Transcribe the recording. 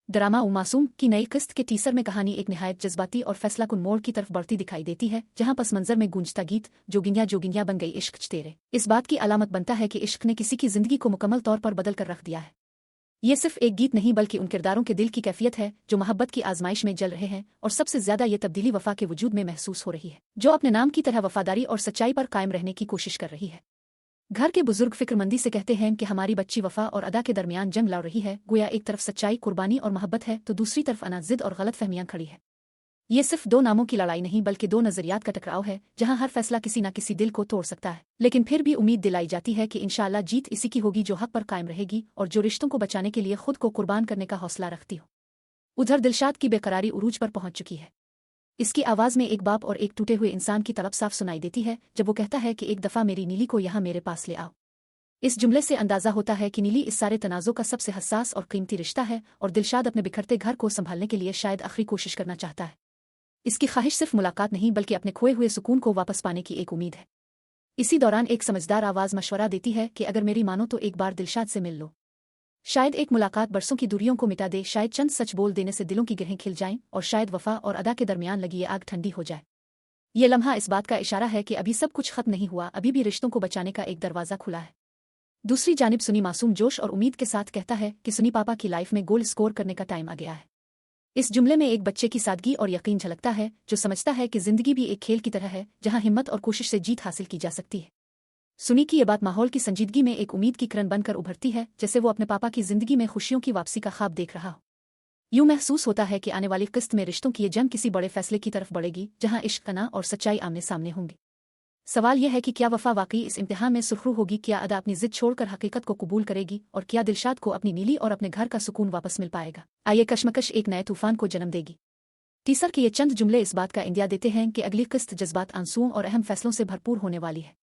Drama मासूम की नई किस्त के टीसर में कहानी एक निहायत जज्बाती और फैसलाकुन मोड़ की तरफ बढ़ती दिखाई देती है, जहां पस मंजर में गूंजता गीत जोगिंया जोगिंया बन गई इश्क तेरे इस बात की अलामत बनता है कि इश्क ने किसी की जिंदगी को मुकम्मल तौर पर बदल कर रख दिया है। ये सिर्फ एक गीत नहीं बल्कि उन किरदारों के दिल की कैफियत है जो मोहब्बत की आजमाइश में जल रहे हैं, और सबसे ज्यादा ये तब्दीली वफा के वजूद में महसूस हो रही है, जो अपने नाम की तरह वफादारी और सच्चाई पर कायम रहने की कोशिश कर रही है। घर के बुजुर्ग फिक्रमंदी से कहते हैं कि हमारी बच्ची वफा और अदा के दरमियान जंग लड़ रही है, गोया एक तरफ सच्चाई, कुर्बानी और मोहब्बत है तो दूसरी तरफ अना जिद और गलत फहमियां खड़ी है। ये सिर्फ दो नामों की लड़ाई नहीं बल्कि दो नजरियात का टकराव है, जहां हर फैसला किसी न किसी दिल को तोड़ सकता है, लेकिन फिर भी उम्मीद दिलाई जाती है कि इंशाअल्लाह जीत इसी की होगी जो हक पर कायम रहेगी और जो रिश्तों को बचाने के लिए खुद को कुर्बान करने का हौसला रखती हो। उधर दिलशाद की बेकरारी उरूज पर पहुंच चुकी है। इसकी आवाज में एक बाप और एक टूटे हुए इंसान की तड़प साफ सुनाई देती है जब वो कहता है कि एक दफा मेरी नीली को यहाँ मेरे पास ले आओ। इस जुमले से अंदाजा होता है कि नीली इस सारे तनाज़ों का सबसे हसास और कीमती रिश्ता है, और दिलशाद अपने बिखरते घर को संभालने के लिए शायद आखिरी कोशिश करना चाहता है। इसकी ख्वाहिश सिर्फ मुलाकात नहीं बल्कि अपने खोए हुए सुकून को वापस पाने की एक उम्मीद है। इसी दौरान एक समझदार आवाज मशवरा देती है कि अगर मेरी मानो तो एक बार दिलशाद से मिल लो। शायद एक मुलाकात बरसों की दूरियों को मिटा दे, शायद चंद सच बोल देने से दिलों की गिरहें खिल जाएं, और शायद वफा और अदा के दरमियान लगी ये आग ठंडी हो जाए। ये लम्हा इस बात का इशारा है कि अभी सब कुछ खत्म नहीं हुआ, अभी भी रिश्तों को बचाने का एक दरवाजा खुला है। दूसरी जानिब सुनी मासूम जोश और उम्मीद के साथ कहता है कि सुनी पापा की लाइफ में गोल स्कोर करने का टाइम आ गया है। इस जुमले में एक बच्चे की सादगी और यकीन झलकता है जो समझता है कि जिंदगी भी एक खेल की तरह है जहां हिम्मत और कोशिश से जीत हासिल की जा सकती है। सुनी की ये बात माहौल की संजीदगी में एक उम्मीद की किरण बनकर उभरती है, जैसे वो अपने पापा की जिंदगी में खुशियों की वापसी का ख्वाब देख रहा हो। यूं महसूस होता है कि आने वाली किस्त में रिश्तों की ये जंग किसी बड़े फैसले की तरफ बढ़ेगी, जहां इश्क, कना और सच्चाई आमने सामने होंगी। सवाल यह है कि क्या वफा वाकई इस इम्तिहान में सुरखरू होगी, क्या अदा अपनी जिद छोड़कर हकीकत को कबूल करेगी, और क्या दिलशाद को अपनी नीली और अपने घर का सुकून वापस मिल पाएगा। आइए कश्मकश एक नए तूफान को जन्म देगी। टीसर के ये चंद जुमले इस बात का इंदिया देते हैं कि अगली किस्त जज्बात, आंसुओं और अहम फैसलों से भरपूर होने वाली है।